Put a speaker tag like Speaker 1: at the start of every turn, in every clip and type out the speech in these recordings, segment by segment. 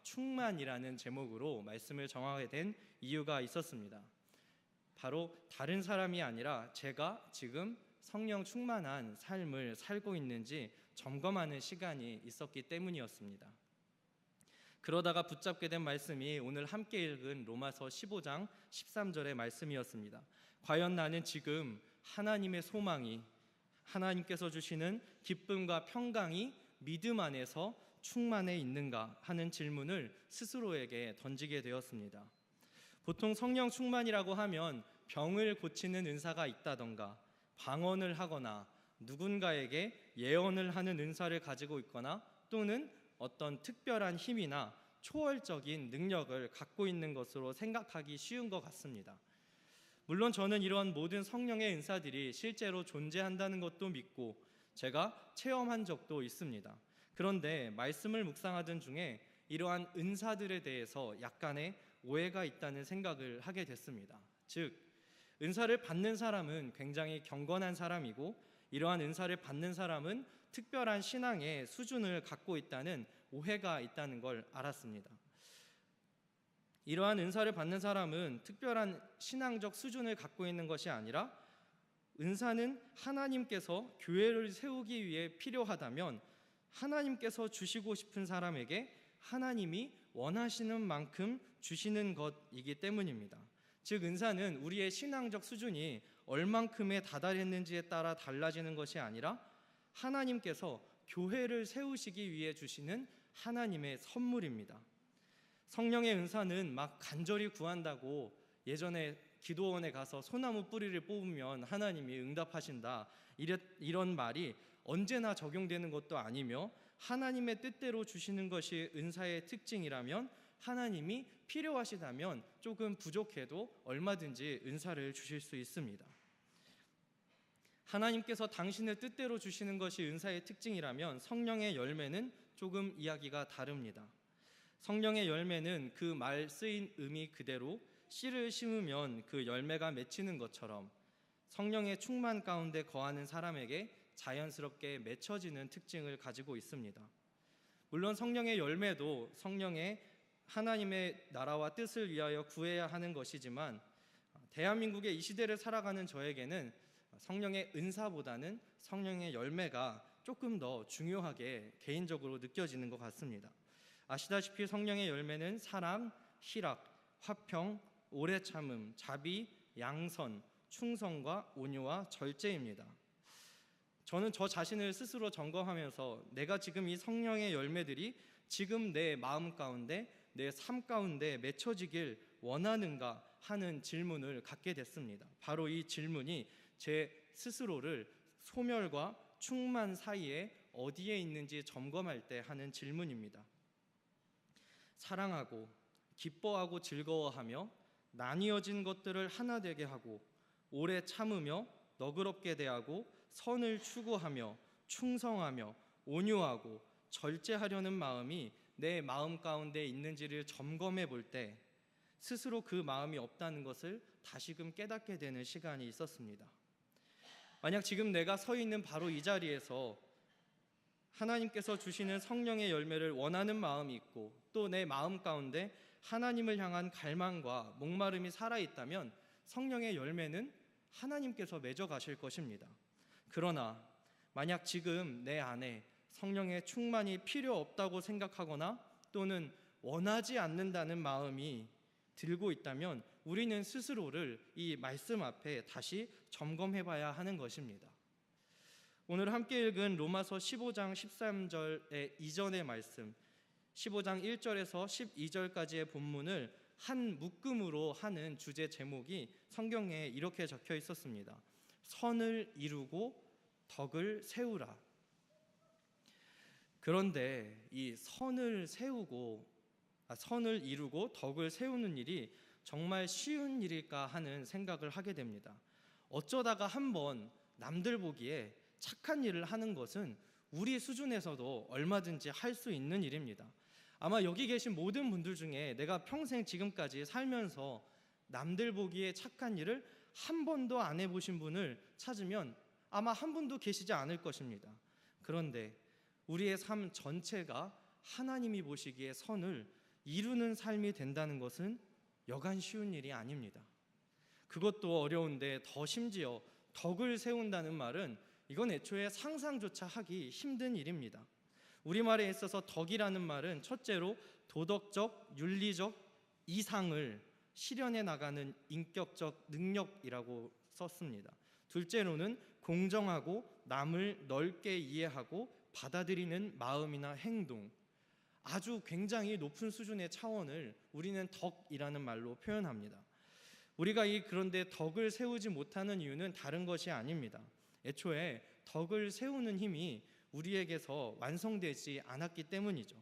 Speaker 1: 충만이라는 제목으로 말씀을 정하게 된 이유가 있었습니다. 바로 다른 사람이 아니라 제가 지금 성령 충만한 삶을 살고 있는지 점검하는 시간이 있었기 때문이었습니다. 그러다가 붙잡게 된 말씀이 오늘 함께 읽은 로마서 15장 13절의 말씀이었습니다. 과연 나는 지금 하나님의 소망이, 하나님께서 주시는 기쁨과 평강이 믿음 안에서 충만해 있는가 하는 질문을 스스로에게 던지게 되었습니다. 보통 성령 충만이라고 하면 병을 고치는 은사가 있다던가 방언을 하거나 누군가에게 예언을 하는 은사를 가지고 있거나 또는 어떤 특별한 힘이나 초월적인 능력을 갖고 있는 것으로 생각하기 쉬운 것 같습니다. 물론 저는 이런 모든 성령의 은사들이 실제로 존재한다는 것도 믿고 제가 체험한 적도 있습니다. 그런데 말씀을 묵상하던 중에 이러한 은사들에 대해서 약간의 오해가 있다는 생각을 하게 됐습니다. 즉, 은사를 받는 사람은 굉장히 경건한 사람이고 이러한 은사를 받는 사람은 특별한 신앙의 수준을 갖고 있다는 오해가 있다는 걸 알았습니다. 이러한 은사를 받는 사람은 특별한 신앙적 수준을 갖고 있는 것이 아니라 은사는 하나님께서 교회를 세우기 위해 필요하다면 하나님께서 주시고 싶은 사람에게 하나님이 원하시는 만큼 주시는 것이기 때문입니다. 즉, 은사는 우리의 신앙적 수준이 얼만큼에 다다랐는지에 따라 달라지는 것이 아니라 하나님께서 교회를 세우시기 위해 주시는 하나님의 선물입니다. 성령의 은사는 막 간절히 구한다고 예전에 기도원에 가서 소나무 뿌리를 뽑으면 하나님이 응답하신다 이런 말이 언제나 적용되는 것도 아니며 하나님의 뜻대로 주시는 것이 은사의 특징이라면 하나님이 필요하시다면 조금 부족해도 얼마든지 은사를 주실 수 있습니다. 하나님께서 당신의 뜻대로 주시는 것이 은사의 특징이라면 성령의 열매는 조금 이야기가 다릅니다. 성령의 열매는 그 말 쓰인 의미 그대로 씨를 심으면 그 열매가 맺히는 것처럼 성령의 충만 가운데 거하는 사람에게 자연스럽게 맺혀지는 특징을 가지고 있습니다. 물론 성령의 열매도 성령의 하나님의 나라와 뜻을 위하여 구해야 하는 것이지만 대한민국의 이 시대를 살아가는 저에게는 성령의 은사보다는 성령의 열매가 조금 더 중요하게 개인적으로 느껴지는 것 같습니다. 아시다시피 성령의 열매는 사랑, 희락, 화평, 오래 참음, 자비, 양선, 충성과 온유와 절제입니다. 저는 저 자신을 스스로 점검하면서 내가 지금 이 성령의 열매들이 지금 내 마음 가운데, 내 삶 가운데 맺혀지길 원하는가 하는 질문을 갖게 됐습니다. 바로 이 질문이 제 스스로를 소멸과 충만 사이에 어디에 있는지 점검할 때 하는 질문입니다. 사랑하고 기뻐하고 즐거워하며 나뉘어진 것들을 하나 되게 하고 오래 참으며 너그럽게 대하고 선을 추구하며 충성하며 온유하고 절제하려는 마음이 내 마음 가운데 있는지를 점검해 볼 때 스스로 그 마음이 없다는 것을 다시금 깨닫게 되는 시간이 있었습니다. 만약 지금 내가 서 있는 바로 이 자리에서 하나님께서 주시는 성령의 열매를 원하는 마음이 있고 또 내 마음 가운데 하나님을 향한 갈망과 목마름이 살아있다면 성령의 열매는 하나님께서 맺어가실 것입니다. 그러나 만약 지금 내 안에 성령의 충만이 필요 없다고 생각하거나 또는 원하지 않는다는 마음이 들고 있다면 우리는 스스로를 이 말씀 앞에 다시 점검해 봐야 하는 것입니다. 오늘 함께 읽은 로마서 15장 13절의 이전의 말씀 15장 1절에서 12절까지의 본문을 한 묶음으로 하는 주제 제목이 성경에 이렇게 적혀 있었습니다. 선을 이루고 덕을 세우라. 그런데 이 선을 이루고 덕을 세우는 일이 정말 쉬운 일일까 하는 생각을 하게 됩니다. 어쩌다가 한번 남들 보기에 착한 일을 하는 것은 우리 수준에서도 얼마든지 할 수 있는 일입니다. 아마 여기 계신 모든 분들 중에 내가 평생 지금까지 살면서 남들 보기에 착한 일을 한 번도 안 해보신 분을 찾으면 아마 한 분도 계시지 않을 것입니다. 그런데 우리의 삶 전체가 하나님이 보시기에 선을 이루는 삶이 된다는 것은 여간 쉬운 일이 아닙니다. 그것도 어려운데 더 심지어 덕을 세운다는 말은 이건 애초에 상상조차 하기 힘든 일입니다. 우리말에 있어서 덕이라는 말은 첫째로 도덕적, 윤리적 이상을 실현해 나가는 인격적 능력이라고 썼습니다. 둘째로는 공정하고 남을 넓게 이해하고 받아들이는 마음이나 행동, 아주 굉장히 높은 수준의 차원을 우리는 덕이라는 말로 표현합니다. 우리가 그런데 덕을 세우지 못하는 이유는 다른 것이 아닙니다. 애초에 덕을 세우는 힘이 우리에게서 완성되지 않았기 때문이죠.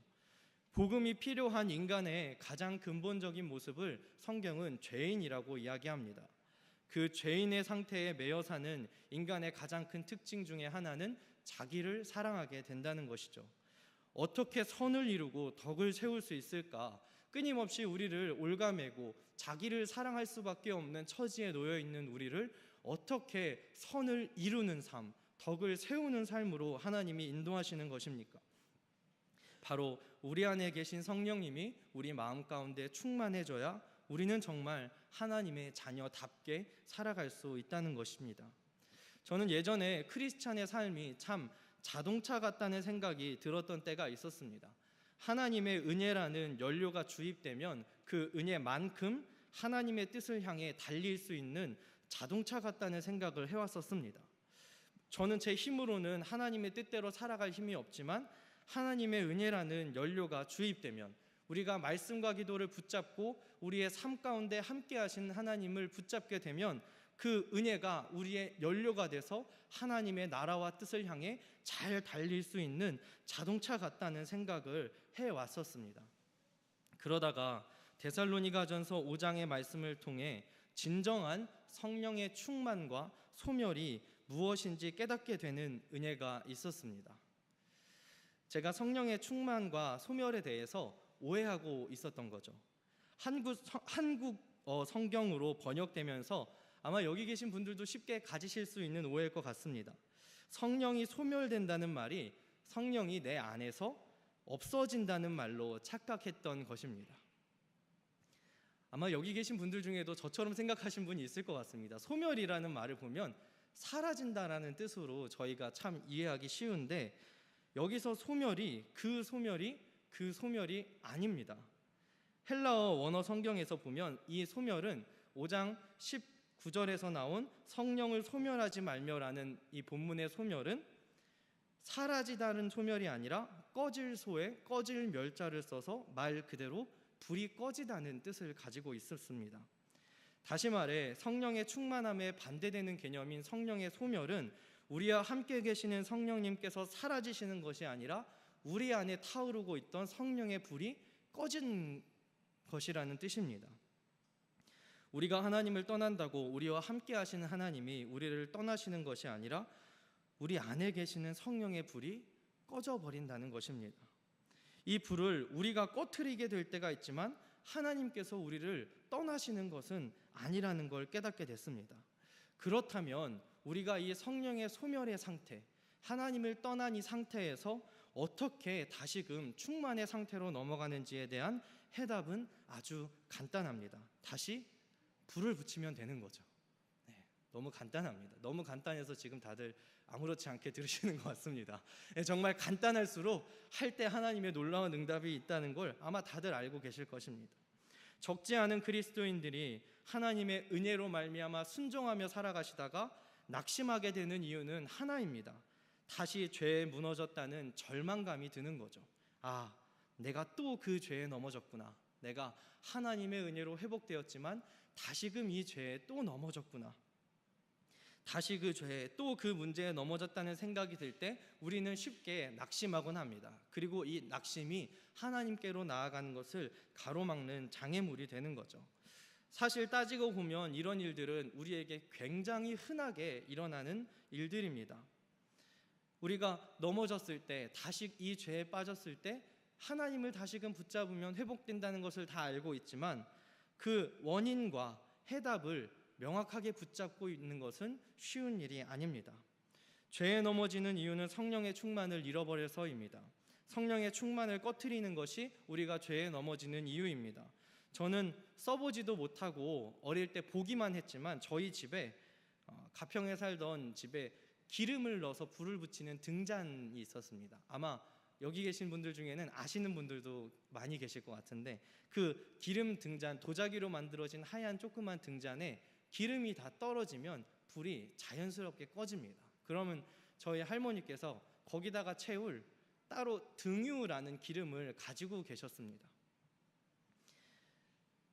Speaker 1: 복음이 필요한 인간의 가장 근본적인 모습을 성경은 죄인이라고 이야기합니다. 그 죄인의 상태에 매여 사는 인간의 가장 큰 특징 중에 하나는 자기를 사랑하게 된다는 것이죠. 어떻게 선을 이루고 덕을 세울 수 있을까? 끊임없이 우리를 올가매고 자기를 사랑할 수밖에 없는 처지에 놓여 있는 우리를 어떻게 선을 이루는 삶, 덕을 세우는 삶으로 하나님이 인도하시는 것입니까? 바로 우리 안에 계신 성령님이 우리 마음 가운데 충만해져야 우리는 정말 하나님의 자녀답게 살아갈 수 있다는 것입니다. 저는 예전에 크리스찬의 삶이 참 자동차 같다는 생각이 들었던 때가 있었습니다. 하나님의 은혜라는 연료가 주입되면 그 은혜만큼 하나님의 뜻을 향해 달릴 수 있는 자동차 같다는 생각을 해왔었습니다. 저는 제 힘으로는 하나님의 뜻대로 살아갈 힘이 없지만 하나님의 은혜라는 연료가 주입되면 우리가 말씀과 기도를 붙잡고 우리의 삶 가운데 함께 하신 하나님을 붙잡게 되면 그 은혜가 우리의 연료가 돼서 하나님의 나라와 뜻을 향해 잘 달릴 수 있는 자동차 같다는 생각을 해왔었습니다. 그러다가 데살로니가전서 5장의 말씀을 통해 진정한 성령의 충만과 소멸이 무엇인지 깨닫게 되는 은혜가 있었습니다. 제가 성령의 충만과 소멸에 대해서 오해하고 있었던 거죠. 한국 성경으로 번역되면서 아마 여기 계신 분들도 쉽게 가지실 수 있는 오해일 것 같습니다. 성령이 소멸된다는 말이 성령이 내 안에서 없어진다는 말로 착각했던 것입니다. 아마 여기 계신 분들 중에도 저처럼 생각하신 분이 있을 것 같습니다. 소멸이라는 말을 보면 사라진다라는 뜻으로 저희가 참 이해하기 쉬운데 여기서 소멸이 그 소멸이 아닙니다. 헬라어 원어 성경에서 보면 이 소멸은 5장 19절에서 나온 성령을 소멸하지 말며라는 이 본문의 소멸은 사라지다는 소멸이 아니라 꺼질 소에 꺼질 멸자를 써서 말 그대로 불이 꺼지다는 뜻을 가지고 있었습니다. 다시 말해 성령의 충만함에 반대되는 개념인 성령의 소멸은 우리와 함께 계시는 성령님께서 사라지시는 것이 아니라 우리 안에 타오르고 있던 성령의 불이 꺼진 것이라는 뜻입니다. 우리가 하나님을 떠난다고 우리와 함께 하시는 하나님이 우리를 떠나시는 것이 아니라 우리 안에 계시는 성령의 불이 꺼져버린다는 것입니다. 이 불을 우리가 꺼트리게 될 때가 있지만 하나님께서 우리를 떠나시는 것은 아니라는 걸 깨닫게 됐습니다. 그렇다면 우리가 이 성령의 소멸의 상태, 하나님을 떠난 이 상태에서 어떻게 다시금 충만의 상태로 넘어가는지에 대한 해답은 아주 간단합니다. 다시 불을 붙이면 되는 거죠. 너무 간단합니다. 너무 간단해서 지금 다들 아무렇지 않게 들으시는 것 같습니다. 정말 간단할수록 할 때 하나님의 놀라운 응답이 있다는 걸 아마 다들 알고 계실 것입니다. 적지 않은 그리스도인들이 하나님의 은혜로 말미암아 순종하며 살아가시다가 낙심하게 되는 이유는 하나입니다. 다시 죄에 무너졌다는 절망감이 드는 거죠. 아, 내가 또 그 죄에 넘어졌구나. 내가 하나님의 은혜로 회복되었지만 다시금 이 죄에 또 넘어졌구나. 다시 그 죄에 또 그 문제에 넘어졌다는 생각이 들 때 우리는 쉽게 낙심하곤 합니다. 그리고 이 낙심이 하나님께로 나아가는 것을 가로막는 장애물이 되는 거죠. 사실 따지고 보면 이런 일들은 우리에게 굉장히 흔하게 일어나는 일들입니다. 우리가 넘어졌을 때, 다시 이 죄에 빠졌을 때 하나님을 다시금 붙잡으면 회복된다는 것을 다 알고 있지만 그 원인과 해답을 명확하게 붙잡고 있는 것은 쉬운 일이 아닙니다. 죄에 넘어지는 이유는 성령의 충만을 잃어버려서입니다. 성령의 충만을 꺼트리는 것이 우리가 죄에 넘어지는 이유입니다. 저는 써보지도 못하고 어릴 때 보기만 했지만 저희 집에 가평에 살던 집에 기름을 넣어서 불을 붙이는 등잔이 있었습니다. 아마 여기 계신 분들 중에는 아시는 분들도 많이 계실 것 같은데, 그 기름 등잔, 도자기로 만들어진 하얀 조그만 등잔에 기름이 다 떨어지면 불이 자연스럽게 꺼집니다. 그러면 저희 할머니께서 거기다가 채울 따로 등유라는 기름을 가지고 계셨습니다.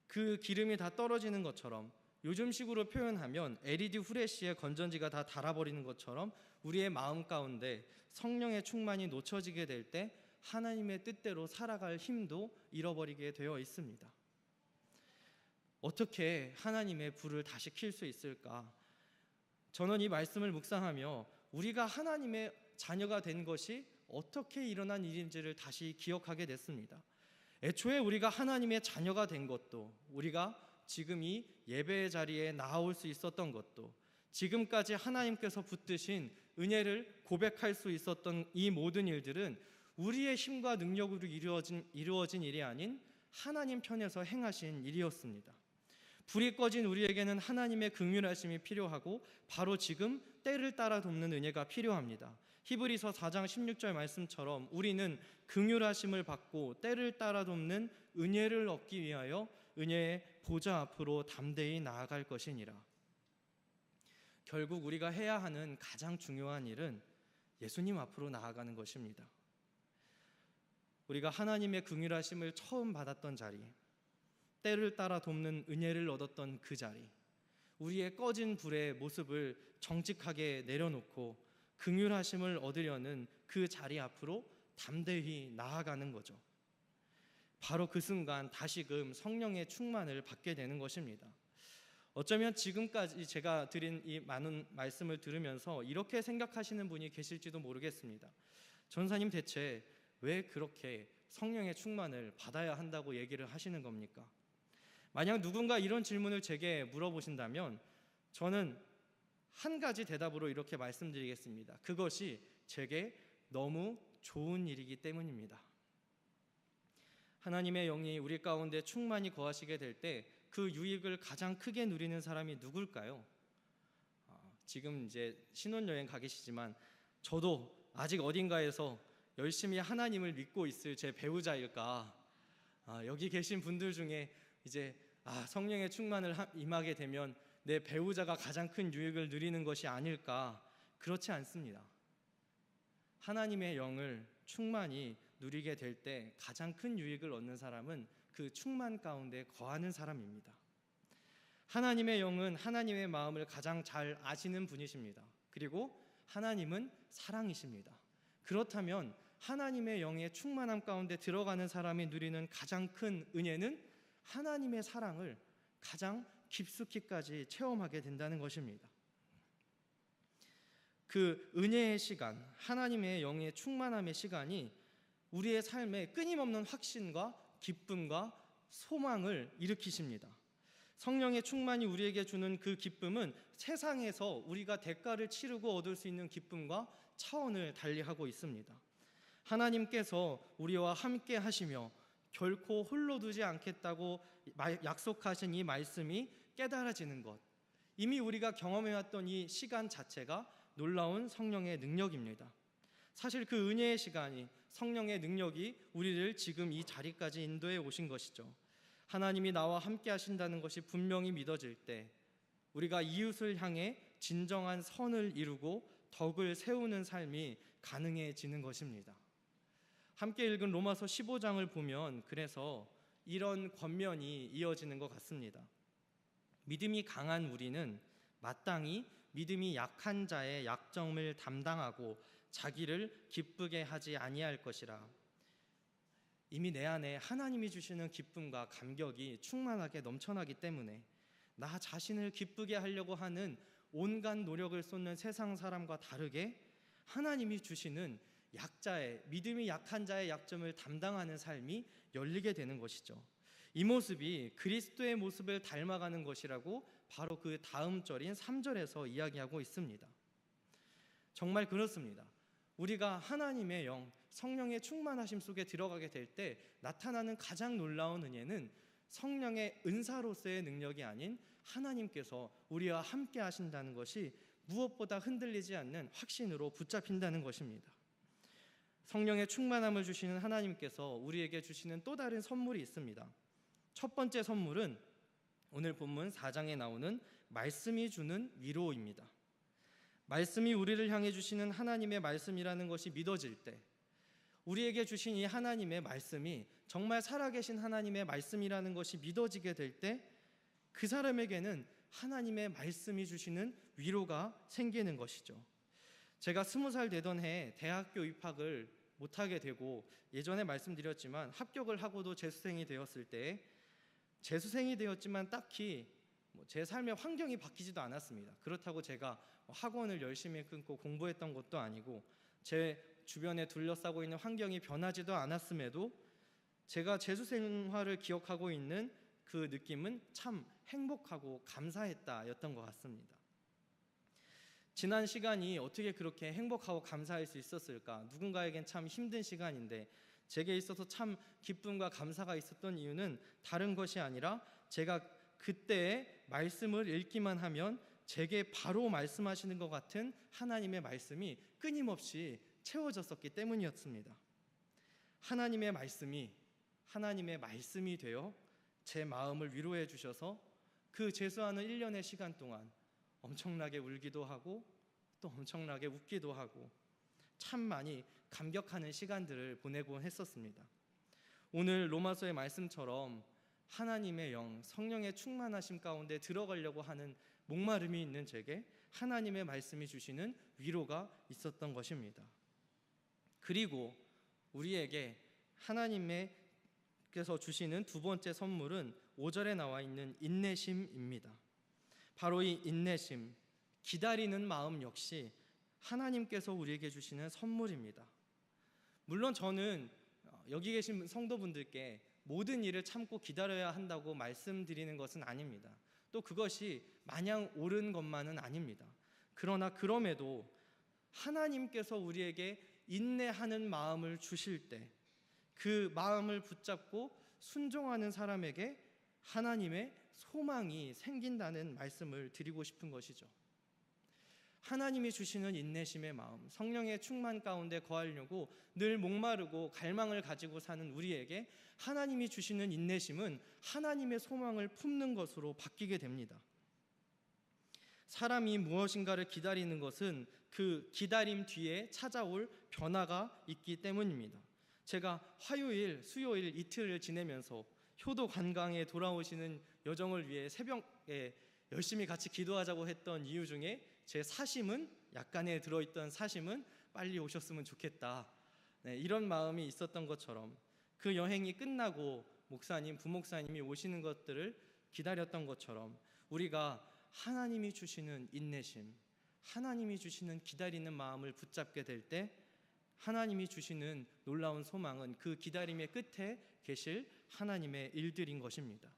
Speaker 1: 그 기름이 다 떨어지는 것처럼, 요즘식으로 표현하면 LED 후레쉬에 건전지가 다 닳아버리는 것처럼 우리의 마음 가운데 성령의 충만이 놓쳐지게 될 때 하나님의 뜻대로 살아갈 힘도 잃어버리게 되어 있습니다. 어떻게 하나님의 불을 다시 켤 수 있을까? 저는 이 말씀을 묵상하며 우리가 하나님의 자녀가 된 것이 어떻게 일어난 일인지를 다시 기억하게 됐습니다. 애초에 우리가 하나님의 자녀가 된 것도, 우리가 지금 이 예배의 자리에 나올 수 있었던 것도, 지금까지 하나님께서 붙드신 은혜를 고백할 수 있었던 이 모든 일들은 우리의 힘과 능력으로 이루어진 일이 아닌 하나님 편에서 행하신 일이었습니다. 불이 꺼진 우리에게는 하나님의 긍휼하심이 필요하고 바로 지금 때를 따라 돕는 은혜가 필요합니다. 히브리서 4장 16절 말씀처럼 우리는 긍휼하심을 받고 때를 따라 돕는 은혜를 얻기 위하여 은혜의 보좌 앞으로 담대히 나아갈 것이니라. 결국 우리가 해야 하는 가장 중요한 일은 예수님 앞으로 나아가는 것입니다. 우리가 하나님의 긍휼하심을 처음 받았던 자리, 때를 따라 돕는 은혜를 얻었던 그 자리, 우리의 꺼진 불의 모습을 정직하게 내려놓고 긍휼하심을 얻으려는 그 자리 앞으로 담대히 나아가는 거죠. 바로 그 순간 다시금 성령의 충만을 받게 되는 것입니다. 어쩌면 지금까지 제가 드린 이 많은 말씀을 들으면서 이렇게 생각하시는 분이 계실지도 모르겠습니다. 전사님, 대체 왜 그렇게 성령의 충만을 받아야 한다고 얘기를 하시는 겁니까? 만약 누군가 이런 질문을 제게 물어보신다면 저는 한 가지 대답으로 이렇게 말씀드리겠습니다. 그것이 제게 너무 좋은 일이기 때문입니다. 하나님의 영이 우리 가운데 충만히 거하시게 될 때 그 유익을 가장 크게 누리는 사람이 누굴까요? 지금 이제 신혼여행 가 계시지만 저도 아직 어딘가에서 열심히 하나님을 믿고 있을 제 배우자일까, 여기 계신 분들 중에 이제 성령의 충만을 임하게 되면 내 배우자가 가장 큰 유익을 누리는 것이 아닐까. 그렇지 않습니다. 하나님의 영을 충만히 누리게 될 때 가장 큰 유익을 얻는 사람은 그 충만 가운데 거하는 사람입니다. 하나님의 영은 하나님의 마음을 가장 잘 아시는 분이십니다. 그리고 하나님은 사랑이십니다. 그렇다면 하나님의 영의 충만함 가운데 들어가는 사람이 누리는 가장 큰 은혜는 하나님의 사랑을 가장 깊숙이까지 체험하게 된다는 것입니다. 그 은혜의 시간, 하나님의 영의 충만함의 시간이 우리의 삶에 끊임없는 확신과 기쁨과 소망을 일으키십니다. 성령의 충만이 우리에게 주는 그 기쁨은 세상에서 우리가 대가를 치르고 얻을 수 있는 기쁨과 차원을 달리하고 있습니다. 하나님께서 우리와 함께 하시며 결코 홀로 두지 않겠다고 약속하신 이 말씀이 깨달아지는 것, 이미 우리가 경험해왔던 이 시간 자체가 놀라운 성령의 능력입니다. 사실 그 은혜의 시간이, 성령의 능력이 우리를 지금 이 자리까지 인도해 오신 것이죠. 하나님이 나와 함께 하신다는 것이 분명히 믿어질 때 우리가 이웃을 향해 진정한 선을 이루고 덕을 세우는 삶이 가능해지는 것입니다. 함께 읽은 로마서 15장을 보면 그래서 이런 권면이 이어지는 것 같습니다. 믿음이 강한 우리는 마땅히 믿음이 약한 자의 약점을 담당하고 자기를 기쁘게 하지 아니할 것이라. 이미 내 안에 하나님이 주시는 기쁨과 감격이 충만하게 넘쳐나기 때문에 나 자신을 기쁘게 하려고 하는 온갖 노력을 쏟는 세상 사람과 다르게 하나님이 주시는 약자의, 믿음이 약한 자의 약점을 담당하는 삶이 열리게 되는 것이죠. 이 모습이 그리스도의 모습을 닮아가는 것이라고 바로 그 다음 절인 3절에서 이야기하고 있습니다. 정말 그렇습니다. 우리가 하나님의 영, 성령의 충만하심 속에 들어가게 될 때 나타나는 가장 놀라운 은혜는 성령의 은사로서의 능력이 아닌 하나님께서 우리와 함께 하신다는 것이 무엇보다 흔들리지 않는 확신으로 붙잡힌다는 것입니다. 성령의 충만함을 주시는 하나님께서 우리에게 주시는 또 다른 선물이 있습니다. 첫 번째 선물은 오늘 본문 4장에 나오는 말씀이 주는 위로입니다. 말씀이 우리를 향해 주시는 하나님의 말씀이라는 것이 믿어질 때, 우리에게 주신 이 하나님의 말씀이 정말 살아계신 하나님의 말씀이라는 것이 믿어지게 될 때, 그 사람에게는 하나님의 말씀이 주시는 위로가 생기는 것이죠. 제가 20살 되던 해에 대학교 입학을 못하게 되고, 예전에 말씀드렸지만 합격을 하고도 재수생이 되었을 때, 재수생이 되었지만 딱히 제 삶의 환경이 바뀌지도 않았습니다. 그렇다고 제가 학원을 열심히 끊고 공부했던 것도 아니고, 제 주변에 둘러싸고 있는 환경이 변하지도 않았음에도 제가 재수 생활을 기억하고 있는 그 느낌은 참 행복하고 감사했다였던 것 같습니다. 지난 시간이 어떻게 그렇게 행복하고 감사할 수 있었을까? 누군가에겐 참 힘든 시간인데 제게 있어서 참 기쁨과 감사가 있었던 이유는 다른 것이 아니라 제가 그때의 말씀을 읽기만 하면 제게 바로 말씀하시는 것 같은 하나님의 말씀이 끊임없이 채워졌었기 때문이었습니다. 하나님의 말씀이 되어 제 마음을 위로해 주셔서 그 재수하는 1년의 시간 동안 엄청나게 울기도 하고 또 엄청나게 웃기도 하고 참 많이 감격하는 시간들을 보내곤 했었습니다. 오늘 로마서의 말씀처럼 하나님의 영, 성령의 충만하심 가운데 들어가려고 하는 목마름이 있는 제게 하나님의 말씀이 주시는 위로가 있었던 것입니다. 그리고 우리에게 하나님께서 주시는 두 번째 선물은 5절에 나와 있는 인내심입니다. 바로 이 인내심, 기다리는 마음 역시 하나님께서 우리에게 주시는 선물입니다. 물론 저는 여기 계신 성도분들께 모든 일을 참고 기다려야 한다고 말씀드리는 것은 아닙니다. 또 그것이 마냥 옳은 것만은 아닙니다. 그러나 그럼에도 하나님께서 우리에게 인내하는 마음을 주실 때 그 마음을 붙잡고 순종하는 사람에게 하나님의 소망이 생긴다는 말씀을 드리고 싶은 것이죠. 하나님이 주시는 인내심의 마음, 성령의 충만 가운데 거하려고 늘 목마르고 갈망을 가지고 사는 우리에게 하나님이 주시는 인내심은 하나님의 소망을 품는 것으로 바뀌게 됩니다. 사람이 무엇인가를 기다리는 것은 그 기다림 뒤에 찾아올 변화가 있기 때문입니다. 제가 화요일, 수요일 이틀을 지내면서 효도 관광에 돌아오시는 여정을 위해 새벽에 열심히 같이 기도하자고 했던 이유 중에 제 사심은, 약간에 들어있던 사심은 빨리 오셨으면 좋겠다, 이런 마음이 있었던 것처럼 그 여행이 끝나고 목사님, 부목사님이 오시는 것들을 기다렸던 것처럼 우리가 하나님이 주시는 인내심, 하나님이 주시는 기다리는 마음을 붙잡게 될 때 하나님이 주시는 놀라운 소망은 그 기다림의 끝에 계실 하나님의 일들인 것입니다.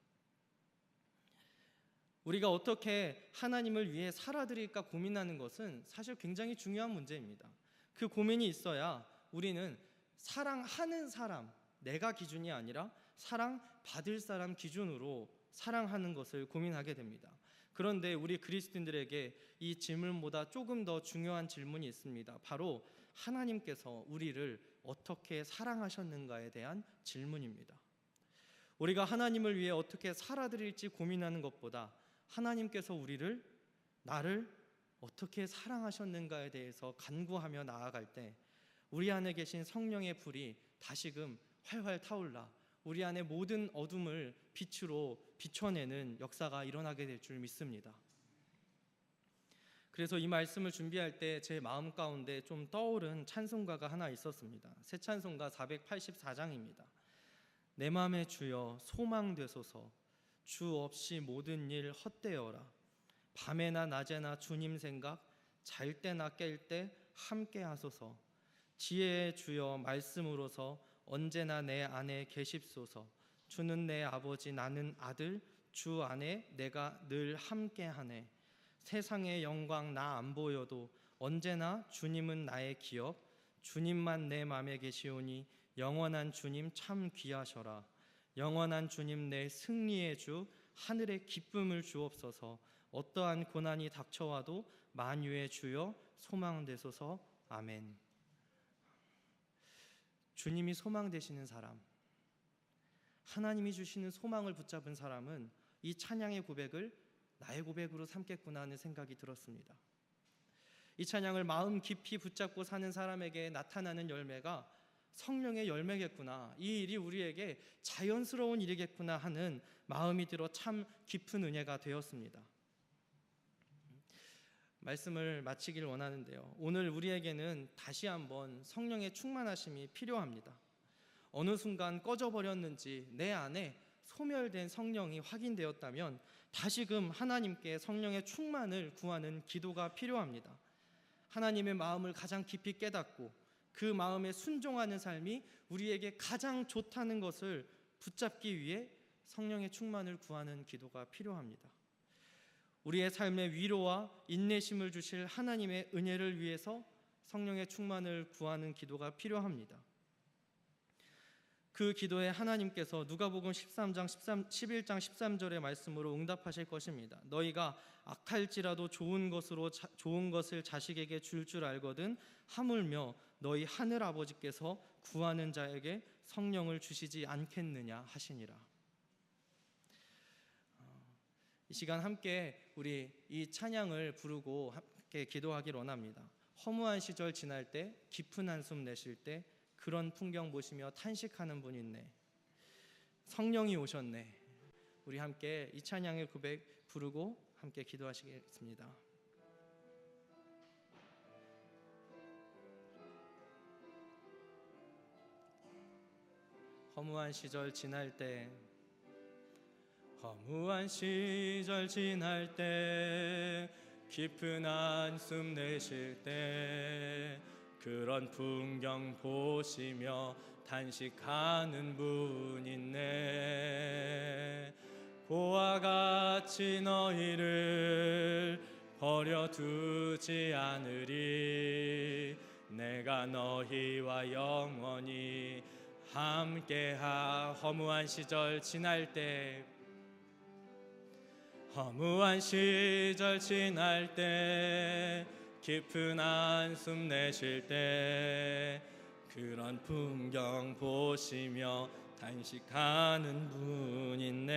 Speaker 1: 우리가 어떻게 하나님을 위해 살아드릴까 고민하는 것은 사실 굉장히 중요한 문제입니다. 그 고민이 있어야 우리는 사랑하는 사람, 내가 기준이 아니라 사랑받을 사람 기준으로 사랑하는 것을 고민하게 됩니다. 그런데 우리 그리스도인들에게 이 질문보다 조금 더 중요한 질문이 있습니다. 바로 하나님께서 우리를 어떻게 사랑하셨는가에 대한 질문입니다. 우리가 하나님을 위해 어떻게 살아드릴지 고민하는 것보다 하나님께서 나를 어떻게 사랑하셨는가에 대해서 간구하며 나아갈 때 우리 안에 계신 성령의 불이 다시금 활활 타올라 우리 안에 모든 어둠을 빛으로 비춰내는 역사가 일어나게 될 줄 믿습니다. 그래서 이 말씀을 준비할 때 제 마음 가운데 좀 떠오른 찬송가가 하나 있었습니다. 새 찬송가 484장입니다. 내 맘에 주여 소망되소서, 주 없이 모든 일 헛되어라. 밤에나 낮에나 주님 생각, 잘 때나 깰 때 함께 하소서. 지혜의 주여 말씀으로서 언제나 내 안에 계십소서. 주는 내 아버지 나는 아들, 주 안에 내가 늘 함께하네. 세상의 영광 나 안 보여도 언제나 주님은 나의 기업, 주님만 내 맘에 계시오니 영원한 주님 참 귀하셔라. 영원한 주님 내 승리의 주 하늘의 기쁨을 주옵소서. 어떠한 고난이 닥쳐와도 만유의 주여 소망되소서. 아멘. 주님이 소망 되시는 사람, 하나님이 주시는 소망을 붙잡은 사람은 이 찬양의 고백을 나의 고백으로 삼겠구나 하는 생각이 들었습니다. 이 찬양을 마음 깊이 붙잡고 사는 사람에게 나타나는 열매가 성령의 열매겠구나, 이 일이 우리에게 자연스러운 일이겠구나 하는 마음이 들어 참 깊은 은혜가 되었습니다. 말씀을 마치길 원하는데요, 오늘 우리에게는 다시 한번 성령의 충만하심이 필요합니다. 어느 순간 꺼져버렸는지 내 안에 소멸된 성령이 확인되었다면 다시금 하나님께 성령의 충만을 구하는 기도가 필요합니다. 하나님의 마음을 가장 깊이 깨닫고 그 마음에 순종하는 삶이 우리에게 가장 좋다는 것을 붙잡기 위해 성령의 충만을 구하는 기도가 필요합니다. 우리의 삶에 위로와 인내심을 주실 하나님의 은혜를 위해서 성령의 충만을 구하는 기도가 필요합니다. 그 기도에 하나님께서 누가복음 11장 13절의 말씀으로 응답하실 것입니다. 너희가 악할지라도 좋은 것을 자식에게 줄 알거든 하물며 너희 하늘 아버지께서 구하는 자에게 성령을 주시지 않겠느냐 하시니라. 이 시간 함께 우리 이 찬양을 부르고 함께 기도하길 원합니다. 허무한 시절 지날 때, 깊은 한숨 내쉴 때 그런 풍경 보시며 탄식하는 분 있네, 성령이 오셨네. 우리 함께 이 찬양의 고백 부르고 함께 기도하시겠습니다. 허무한 시절 지날 때, 허무한 시절 지날 때, 깊은 한숨 내쉴 때 그런 풍경 보시며 탄식하는 분 있네. 고와 같이 너희를 버려두지 않으리. 내가 너희와 영원히 함께하. 허무한 시절 지날 때, 허무한 시절 지날 때, 깊은 한숨 내쉴 때 그런 풍경 보시며 탄식하는 분 있네.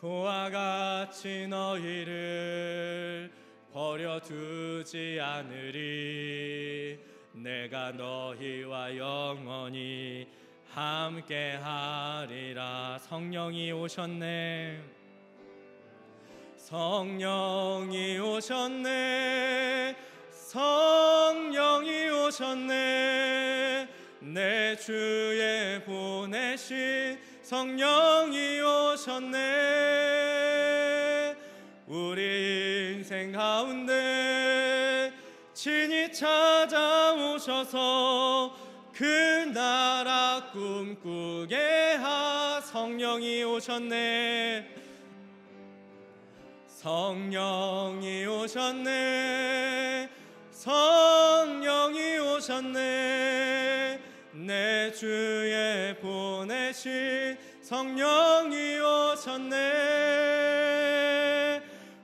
Speaker 1: 고와 같이 너희를 버려두지 않으리. 내가 너희와 영원히 함께하리라. 성령이 오셨네, 성령이 오셨네, 성령이 오셨네. 내 주에 보내신 성령이 오셨네. 우리 인생 가운데 친히 찾아오셔서 그 나라 꿈꾸게 하. 성령이 오셨네, 성령이 오셨네, 성령이 오셨네. 내 주에 보내신 성령이 오셨네.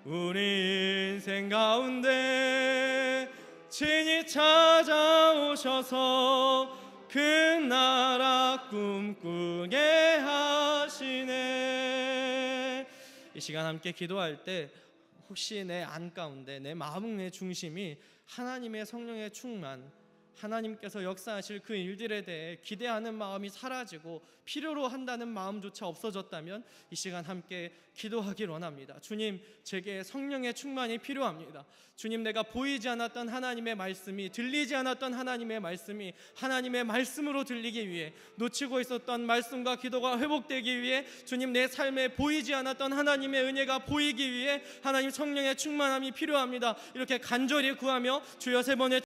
Speaker 1: 우리 인생 가운데 친히 찾아오셔서 그 나라 꿈꾸게 하시네. 이 시간 함께 기도할 때 혹시 내 안 가운데, 내 마음의 중심이 하나님의 성령의 충만, 하나님께서 역사하실 그 일들에 대해 기대하는 마음이 사라지고 필요로 한다는 마음조차 없어졌다면 이 시간 함께 기도하길 원합니다. 주님, 제게 성령의 충만이 필요합니다. 주님, 내가 보이지 않았던 하나님의 말씀이, 들리지 않았던 하나님의 말씀이 하나님의 말씀으로 들리기 위해, 놓치고 있었던 말씀과 기도가 회복되기 위해, 주님, 내 삶에 보이지 않았던 하나님의 은혜가 보이기 위해 하나님 성령의 충만함이 필요합니다. 이렇게 간절히 구하며 주여 세 번의